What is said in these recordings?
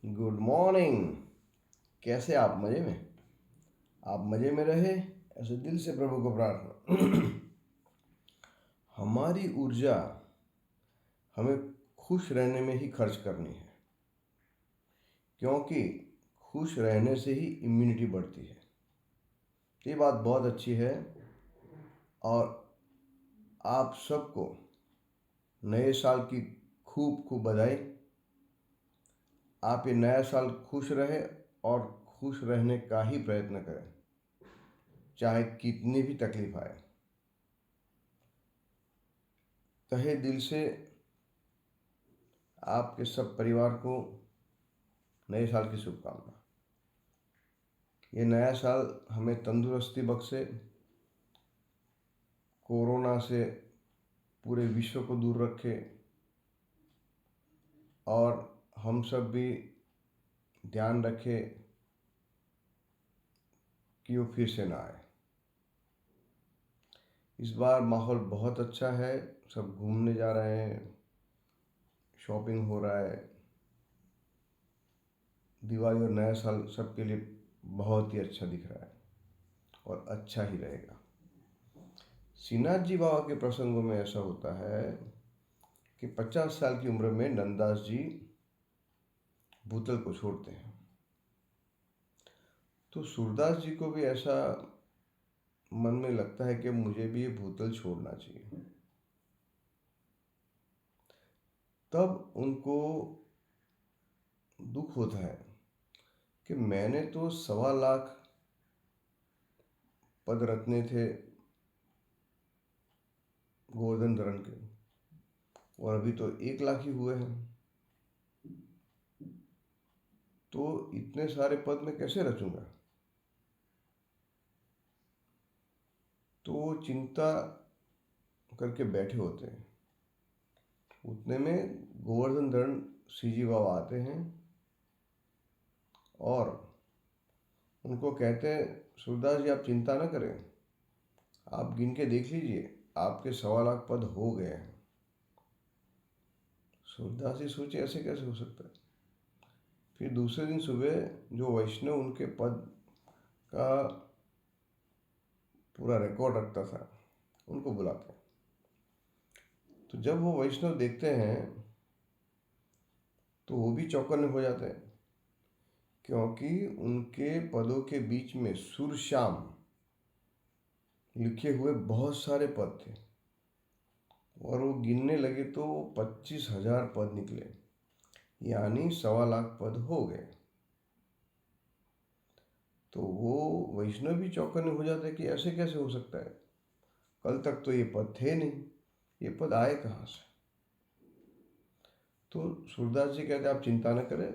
Good morning. कैसे आप मज़े में? आप मज़े में रहे, ऐसे दिल से प्रभु को प्रार्थना। हमारी ऊर्जा हमें खुश रहने में ही खर्च करनी है, क्योंकि खुश रहने से ही इम्यूनिटी बढ़ती है। ये बात बहुत अच्छी है और आप सबको नए साल की खूब खूब बधाई। आप ये नया साल खुश रहे और खुश रहने का ही प्रयत्न करें, चाहे कितनी भी तकलीफ आए। तहे दिल से आपके सब परिवार को नए साल की शुभकामना। ये नया साल हमें तंदुरुस्ती बख्शे, कोरोना से पूरे विश्व को दूर रखे और हम सब भी ध्यान रखें कि वो फिर से ना आए। इस बार माहौल बहुत अच्छा है, सब घूमने जा रहे हैं, शॉपिंग हो रहा है। दिवाली और नया साल सबके लिए बहुत ही अच्छा दिख रहा है और अच्छा ही रहेगा। श्रीनाथ जी बाबा के प्रसंगों में ऐसा होता है कि 50 साल की उम्र में नंददास जी भूतल को छोड़ते हैं, तो सूरदास जी को भी ऐसा मन में लगता है कि मुझे भी ये भूतल छोड़ना चाहिए। तब उनको दुख होता है कि मैंने तो 1.25 लाख पद रत्ने थे गोवर्धन धरण के, और अभी तो 1 लाख ही हुए हैं, तो इतने सारे पद मैं कैसे रचूंगा। तो वो चिंता करके बैठे होते हैं। उतने में गोवर्धन धरण श्री जी बाबा आते हैं और उनको कहते हैं, सूरदास जी आप चिंता न करें, आप गिन के देख लीजिए, आपके 1.25 लाख पद हो गए हैं। सूरदास जी सोचे ऐसे कैसे हो सकता है। फिर दूसरे दिन सुबह जो वैष्णव उनके पद का पूरा रिकॉर्ड रखता था, उनको बुलाते हैं। तो जब वो वैष्णव देखते हैं तो वो भी चौकन्ने हो जाते हैं, क्योंकि उनके पदों के बीच में सुरश्याम लिखे हुए बहुत सारे पद थे, और वो गिनने लगे तो 25,000 पद निकले, यानी 1.25 लाख पद हो गए। तो वो वैष्णव भी चौकन्ने हो जाते कि ऐसे कैसे हो सकता है, कल तक तो ये पद थे नहीं, ये पद आए कहाँ से। तो सूरदास जी कहते आप चिंता न करें,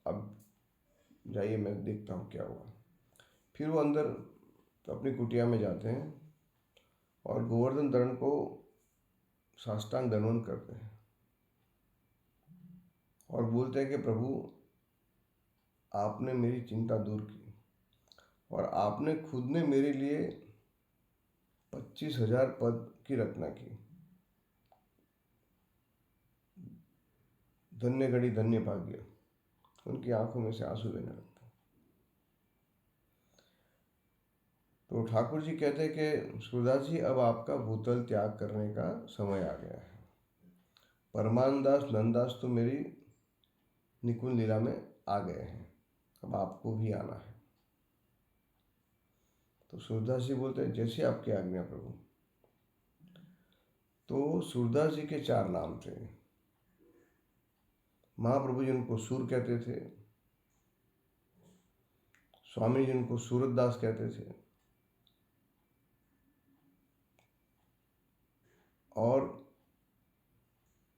अब जाइए मैं देखता हूँ क्या हुआ। फिर वो अंदर अपनी कुटिया में जाते हैं और गोवर्धन धरण को साष्टांग दंडवत करते हैं और बोलते हैं कि प्रभु आपने मेरी चिंता दूर की और आपने खुद ने मेरे लिए 25,000 पद की रचना की। धन्य घड़ी धन्य भाग्य। उनकी आंखों में से आंसू बहने लगते हैं। तो ठाकुर जी कहते हैं कि सूरदास जी अब आपका भूतल त्याग करने का समय आ गया है। परमानंदास नंददास तो मेरी निकुंज लीला में आ गए हैं, अब आपको भी आना है। तो सूरदास जी बोलते हैं जैसे आपकी आज्ञा प्रभु। तो सूरदास जी के 4 नाम थे। महाप्रभु जी उनको सूर कहते थे, स्वामी जी उनको सूरतदास कहते थे, और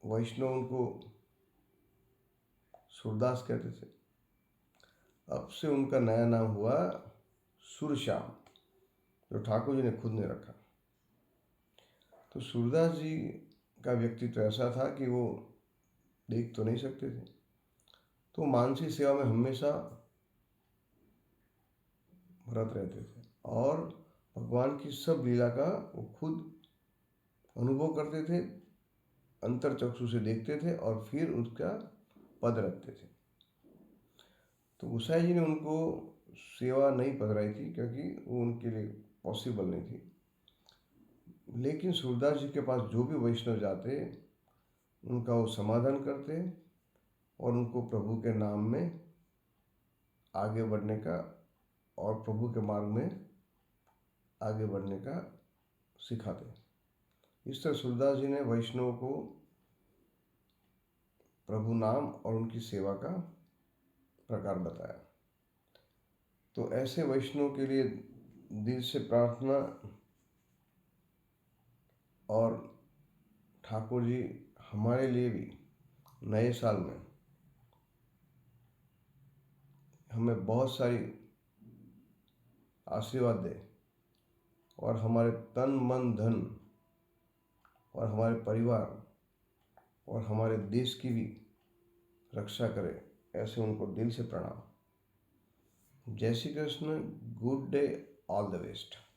वैष्णव उनको सूरदास कहते थे। अब से उनका नया नाम हुआ सुरश्याम, जो ठाकुर जी ने खुद ने रखा। तो सूरदास जी का व्यक्तित्व ऐसा था कि वो देख तो नहीं सकते थे, तो मानसी सेवा में हमेशा व्रत रहते थे और भगवान की सब लीला का वो खुद अनुभव करते थे, अंतर चक्षु से देखते थे और फिर उसका पद रखते थे। तो गोसाई जी ने उनको सेवा नहीं पधराई थी क्योंकि वो उनके लिए पॉसिबल नहीं थी। लेकिन सूरदास जी के पास जो भी वैष्णव जाते उनका वो समाधान करते और उनको प्रभु के नाम में आगे बढ़ने का और प्रभु के मार्ग में आगे बढ़ने का सिखाते। इस तरह सूरदास जी ने वैष्णव को प्रभु नाम और उनकी सेवा का प्रकार बताया। तो ऐसे वैष्णव के लिए दिल से प्रार्थना, और ठाकुर जी हमारे लिए भी नए साल में हमें बहुत सारी आशीर्वाद दे और हमारे तन मन धन और हमारे परिवार और हमारे देश की भी रक्षा करे, ऐसे उनको दिल से प्रणाम। जय Shri Krishna. Good day. All the best.